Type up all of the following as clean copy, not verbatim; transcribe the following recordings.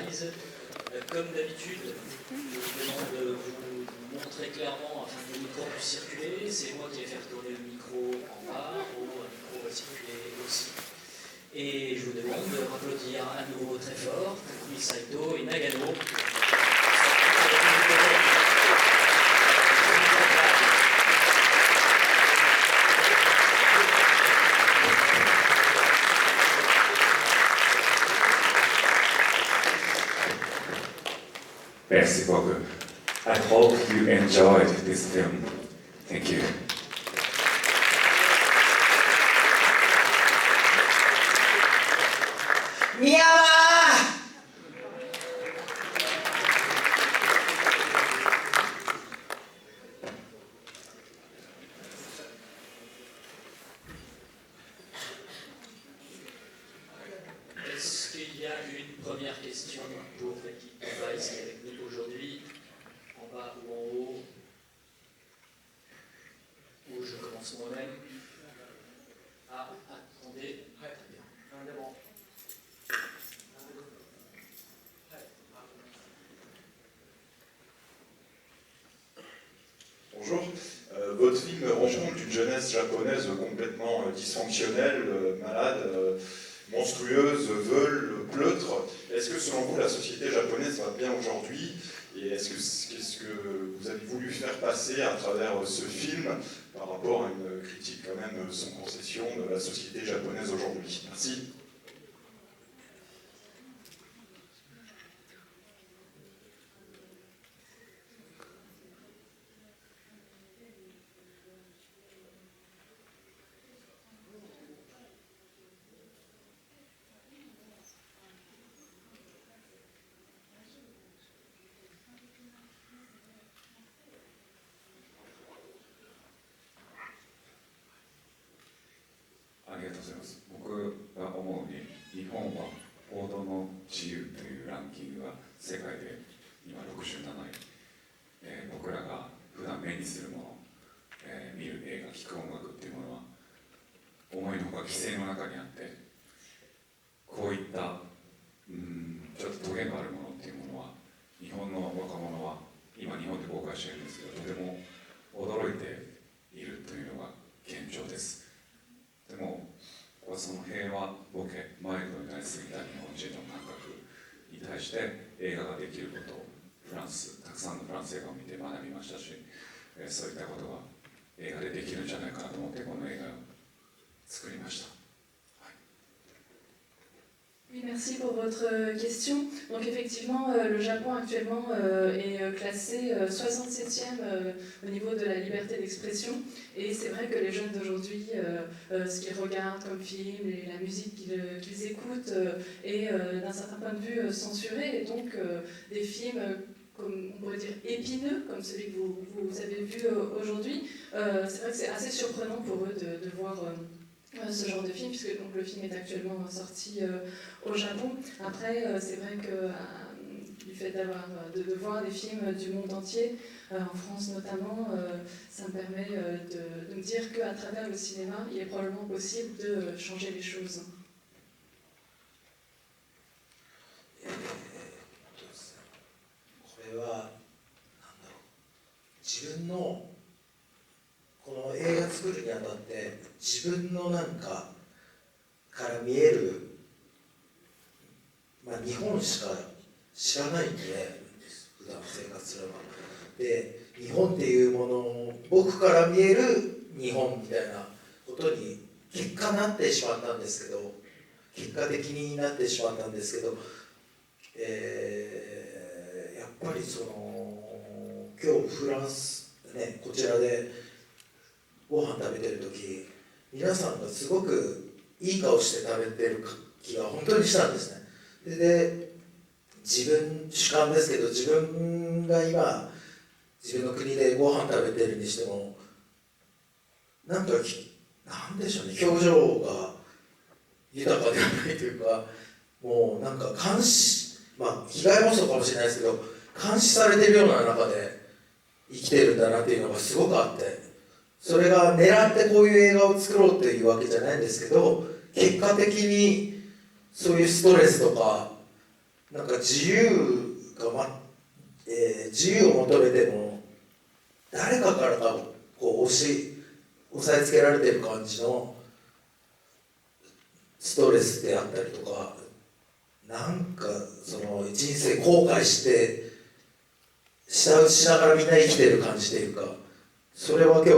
Rise. Comme d'habitude, je vous demande de vous montrer clairement afin que le micro puisse circuler. C'est moi qui vais faire tourner le micro en bas, le micro va circuler aussi. Et je vous demande de applaudir à nouveau très fort Takumi Saito et Nagano. Merci beaucoup. I hope you enjoyed this film. Thank you. Miyama! Est-ce qu'il y a une première question pour l'équipe Vice qui est avec nous aujourd'hui, en bas ou en haut, ou je commence moi-même? Ah, attendez. Très bien. Bonjour. Votre film rencontre une jeunesse japonaise complètement dysfonctionnelle, malade, monstrueuse, veule, pleutre. Est-ce que selon vous la société japonaise va bien aujourd'hui? Et qu'est-ce que vous avez voulu faire passer à travers ce film par rapport à une critique quand même sans concession de la société japonaise aujourd'hui? Merci. Oui, merci pour votre question. Donc effectivement, le Japon actuellement est classé 67e au niveau de la liberté d'expression. Et c'est vrai que les jeunes d'aujourd'hui, ce qu'ils regardent comme film, et la musique qu'ils écoutent est d'un certain point de vue censurée. Et donc des films, comme on pourrait dire, épineux, comme celui que vous avez vu aujourd'hui, c'est vrai que c'est assez surprenant pour eux de voir ce genre de film, puisque donc, le film est actuellement sorti au Japon. Après, c'est vrai que du fait de voir des films du monde entier, en France notamment, ça me permet de me dire qu'à travers le cinéma, il est probablement possible de changer les choses. これはなんだろう、自分のこの映画作るにあたって自分のなんかから見える、日本しか知らないんで、普段生活すれば。で、日本っていうものを僕から見える日本みたいなことに結果なってしまったんですけど、結果的になってしまったんですけど、やっぱりその今日フランスね、こちらでご飯食べてる時、皆さんがすごくいい顔して食べてる気が本当にしたんですね。で、主観ですけど、自分が今自分の国でご飯食べてるにしても、なんでしょうね、表情が豊かではないというか、もうなんか監視、被害妄想かもしれないですけど、監視されてるような中で生きてるんだなっていうのがすごくあって、それが狙ってこういう映画を作ろうっていうわけじゃないんですけど、結果的にそういうストレスとか、なんか自由が、自由を求めても誰かからかこう押さえつけられてる感じのストレスであったりとか、なんかその人生後悔して舌打ちしながらみんな生きてる感じというか、それは今日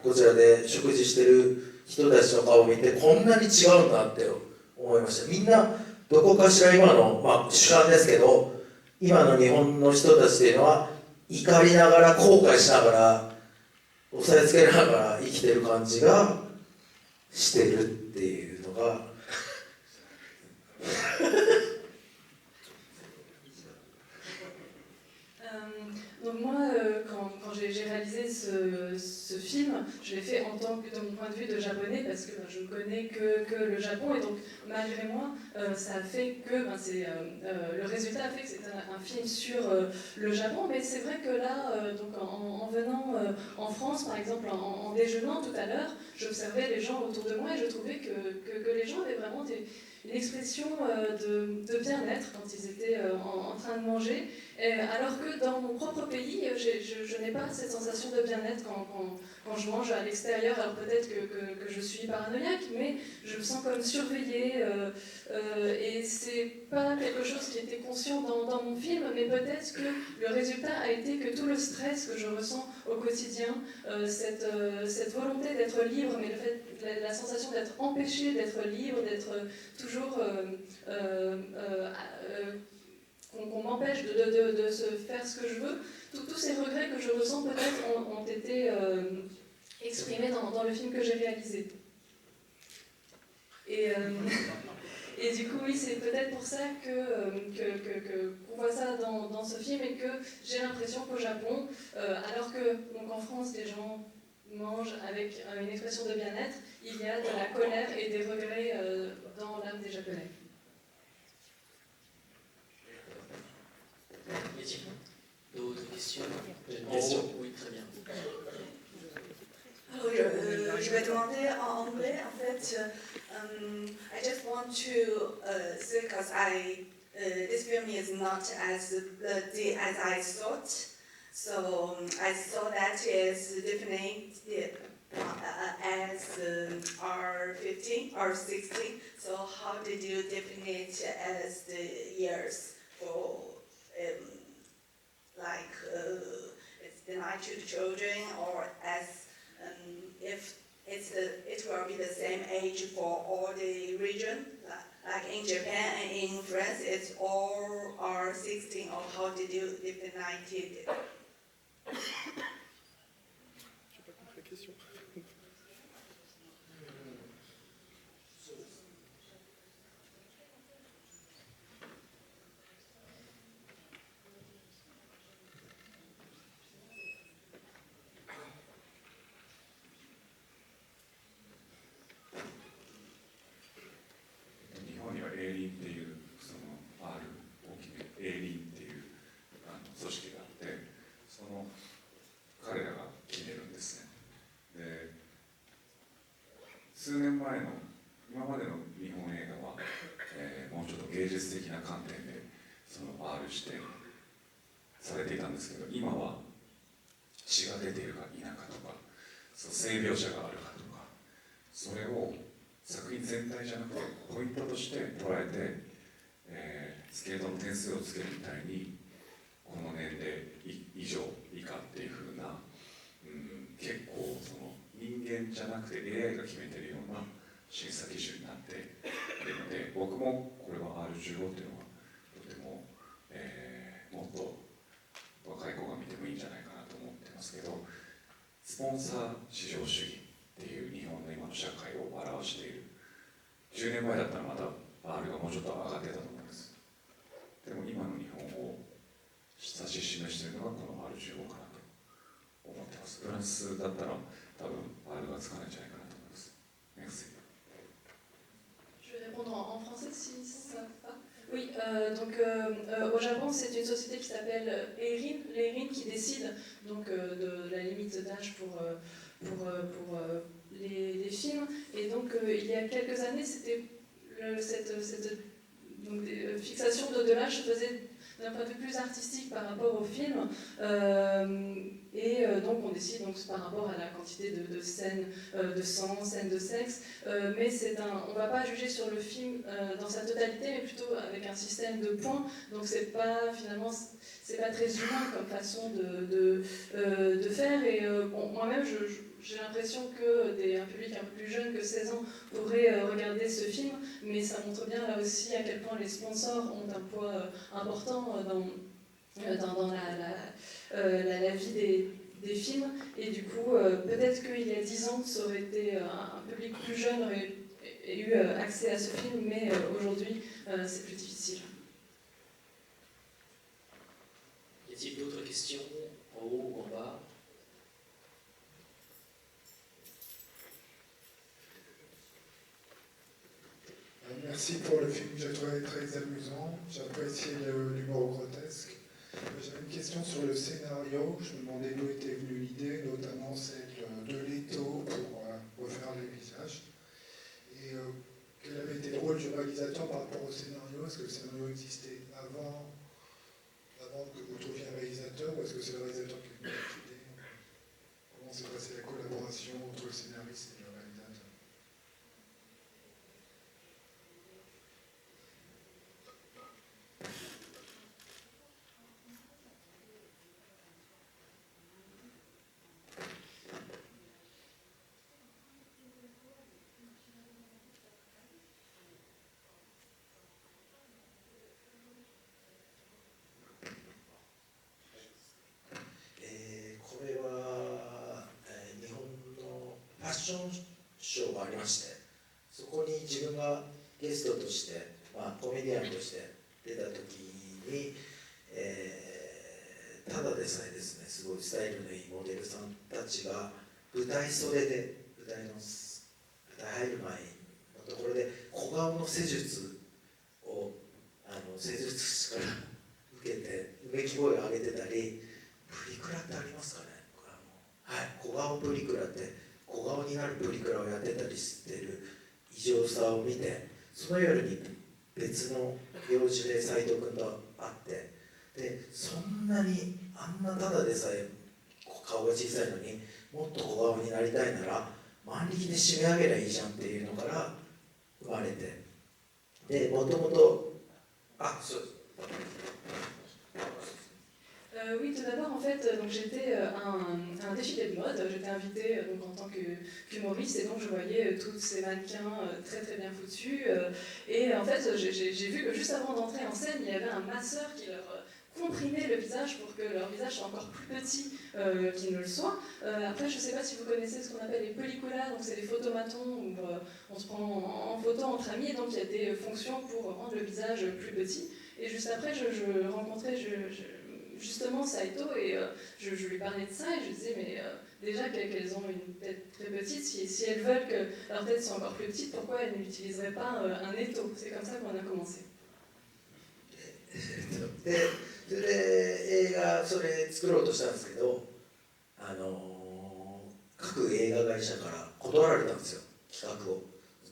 こちらで食事してる人たちの顔を見てこんなに違うんだって思いました。みんなどこかしら今の、主観ですけど、今の日本の人たちっていうのは怒りながら後悔しながら押さえつけながら生きてる感じがしてるっていうのがDonc moi, quand j'ai réalisé ce film, je l'ai fait en tant que, de mon point de vue de japonais, parce que je ne connais que le Japon, et donc malgré moi, ça a fait que, le résultat a fait que c'est un film sur le Japon, mais c'est vrai que là, donc en venant en France, par exemple, en déjeunant tout à l'heure, j'observais les gens autour de moi et je trouvais que les gens avaient vraiment une expression de bien-être quand ils étaient en train de manger. Alors que dans mon propre pays, je n'ai pas cette sensation de bien-être quand je mange à l'extérieur. Alors peut-être que je suis paranoïaque, mais je me sens comme surveillée. Et c'est pas quelque chose qui était conscient dans mon film, mais peut-être que le résultat a été que tout le stress que je ressens au quotidien, cette volonté d'être libre, mais la sensation d'être empêché d'être libre, d'être toujours... qu'on m'empêche de se faire ce que je veux, tous ces regrets que je ressens peut-être ont été exprimés dans le film que j'ai réalisé. Et du coup, oui, c'est peut-être pour ça qu'on voit ça dans ce film et que j'ai l'impression qu'au Japon, alors que donc en France, les gens mangent avec une expression de bien-être, il y a de la colère et des regrets dans l'âme des Japonais. D'autres questions? Une question? Oui, très bien. Alors, je vais demander en anglais, en fait. I just want to say, because this film is not as bloody as I thought. So I saw that is definitely as R15 or 16. So how did you define it as the years for it's denied to the children, or as if it will be the same age for all the region, like in Japan and in France, it's all R16, or how did you define it?数年前の今までの日本映画は、もうちょっと芸術的な観点でその R 指定されていたんですけど、今は血が出ているか否かとか、性描写があるかとか、それを作品全体じゃなくてポイントとして捉えて、スケートの点数をつけるみたいにこの年齢以上以下っていう風な、結構その人間じゃなくて AI が決めてるような審査基準になっているので、僕もこれは R15 っていうのはとても、もっと若い子が見てもいいんじゃないかなと思ってますけど、スポンサー至上主義っていう日本の今の社会を表している。10年前だったらまた R がもうちょっと上がってたと思うんです。でも今の日本を指し示しているのがこの R15 かなと思ってます。フランスだったら多分 R がつかないんじゃないかなと思います。Merci. Je vais répondre en français si ça va. Oui, donc au Japon, c'est une société qui s'appelle l'ERIN qui décide donc, de la limite d'âge pour les films. Et donc il y a quelques années, c'était cette donc des fixations d'au-delà, je faisais d'un point de vue plus artistique par rapport au film, donc on décide donc, par rapport à la quantité de scènes de sang, scènes de sexe, mais on ne va pas juger sur le film dans sa totalité, mais plutôt avec un système de points, donc c'est pas finalement c'est pas très humain comme façon de faire, et bon, moi-même j'ai l'impression qu'un public un peu plus jeune que 16 ans pourrait regarder ce film, mais ça montre bien là aussi à quel point les sponsors ont un poids important dans la vie des films. Et du coup, peut-être qu'il y a 10 ans, ça aurait été un public plus jeune aurait eu accès à ce film, mais aujourd'hui, c'est plus difficile. Y a-t-il d'autres questions en haut ou en bas? Merci pour le film, j'ai trouvé très amusant, j'ai apprécié l'humour grotesque. J'avais une question sur le scénario, je me demandais d'où était venue l'idée, notamment celle de Leto pour refaire les visages. Et quel avait été le rôle du réalisateur par rapport au scénario? Est-ce que le scénario existait avant que vous trouviez un réalisateur, ou est-ce que c'est le réalisateur qui a eu l'idée? Comment s'est passée la collaboration entre le scénariste et le réalisateur?ファッションショーがありまして、そこに自分がゲストとして、コメディアンとして出た時に、ただでさえですね、すごいスタイルのいいモデルさんたちが舞台袖で舞台入る前のところで小顔の施術を施術師から受けてうめき声を上げてたり、プリクラってありますかね、小顔プリクラって小顔になるプリクラをやってたりしてる異常さを見て、その夜に別の用事で斉藤君と会って、でそんなにあんなただでさえ顔が小さいのにもっと小顔になりたいなら万力で締め上げりゃいいじゃんっていうのから生まれて、でもともとOui, tout d'abord, en fait, donc j'étais à un défilé de mode. J'étais invitée donc, en tant qu'humoriste, et donc je voyais tous ces mannequins très très bien foutus. Et en fait, j'ai vu que juste avant d'entrer en scène, il y avait un masseur qui leur comprimait le visage pour que leur visage soit encore plus petit qu'il ne le soit. Après, je ne sais pas si vous connaissez ce qu'on appelle les pelliculas, donc c'est les photomatons où on se prend en photo entre amis, et donc il y a des fonctions pour rendre le visage plus petit. Et juste après, je rencontrais justement Saito, et je lui parlais de ça, et je disais, mais déjà qu'elles ont une tête très petite, si elles veulent que leur tête soit encore plus petite, pourquoi elles n'utiliseraient pas un étau? C'est comme ça qu'on a commencé. それで映画それ作ろうとしたんですけど、各映画会社から断られたんですよ、企画を。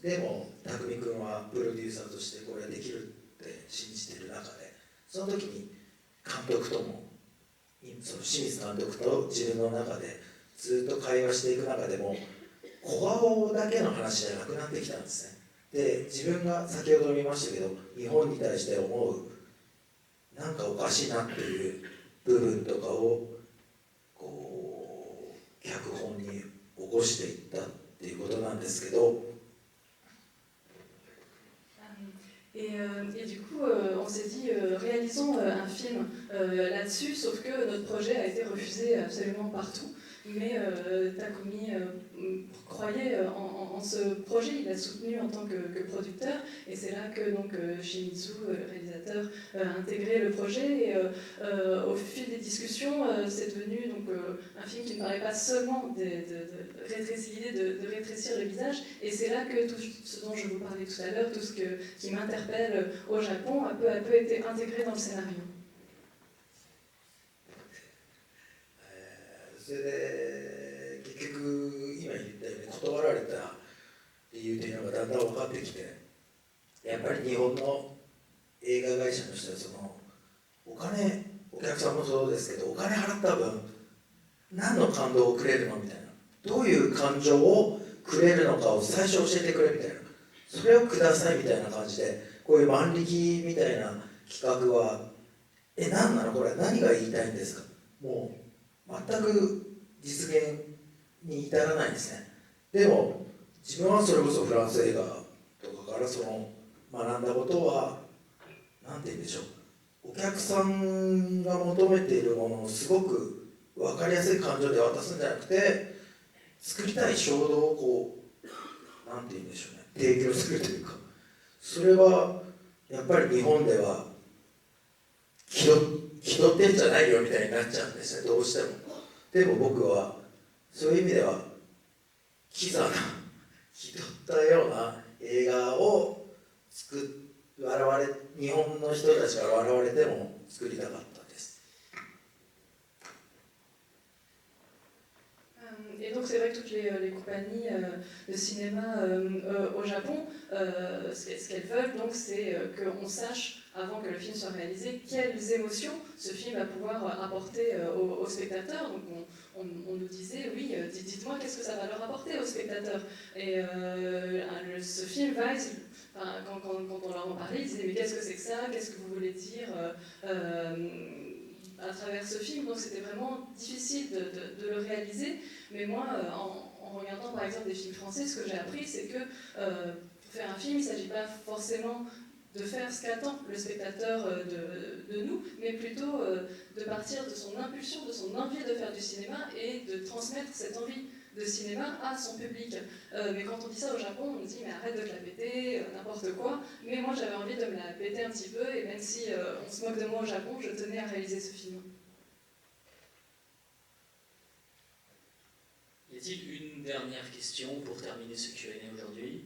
でも匠君はプロデューサーとしてこれはできるって信じてる中で、その時に監督ともその清水監督と自分の中でずっと会話していく中でも小顔だけの話じゃなくなってきたんですね。で自分が先ほど見ましたけど、日本に対して思うなんかおかしいなっていう部分とかをこう脚本に起こしていったっていうことなんですけど。Et du coup, on s'est dit, réalisons un film là-dessus, sauf que notre projet a été refusé absolument partout. Mais Takumi croyait en ce projet, il l'a soutenu en tant que producteur, et c'est là que donc, Shimizu, le réalisateur, a intégré le projet. Et au fil des discussions, c'est devenu donc, un film qui ne parlait pas seulement l'idée de rétrécir le visage, et c'est là que tout ce dont je vous parlais tout à l'heure, tout ce qui m'interpelle au Japon, a peu à peu été intégré dans le scénario. それで結局今言ったように断られた理由というのがだんだん分かってきて、やっぱり日本の映画会社の人はお客さんもそうですけど、お金払った分何の感動をくれるのみたいな、どういう感情をくれるのかを最初教えてくれみたいな、それをくださいみたいな感じで、こういう万力みたいな企画は何なのこれ、何が言いたいんですか、もう全く実現に至らないんですね。でも自分はそれこそフランス映画とかから学んだことは、なんて言うんでしょう、お客さんが求めているものをすごく分かりやすい感情で渡すんじゃなくて、作りたい衝動をなんて言うんでしょうね、提供するというか、それはやっぱり日本では気取ってんじゃないよみたいになっちゃうんですね、どうしても。でも僕はそういう意味ではキザな気取ったような映画を日本の人たちから笑われても作りたかったです。Et donc c'est vrai que toutes les compagnies de cinéma au Japon, ce qu'elles veulent, donc, c'est qu'on sache, avant que le film soit réalisé, quelles émotions ce film va pouvoir apporter aux spectateurs. Donc on nous disait, oui, dites-moi qu'est-ce que ça va leur apporter aux spectateurs. Et ce film Vice, quand on leur en parlait, ils disaient, mais qu'est-ce que c'est que ça, qu'est-ce que vous voulez dire à travers ce film. Donc c'était vraiment difficile de le réaliser. Mais moi, en regardant par exemple des films français, ce que j'ai appris, c'est que pour faire un film, il ne s'agit pas forcément de faire ce qu'attend le spectateur de nous, mais plutôt de partir de son impulsion, de son envie de faire du cinéma et de transmettre cette envie de cinéma à son public. Mais quand on dit ça au Japon, on dit mais arrête de te la péter, n'importe quoi. Mais moi j'avais envie de me la péter un petit peu, et même si on se moque de moi au Japon, je tenais à réaliser ce film. Y a-t-il une dernière question pour terminer ce Q&A aujourd'hui?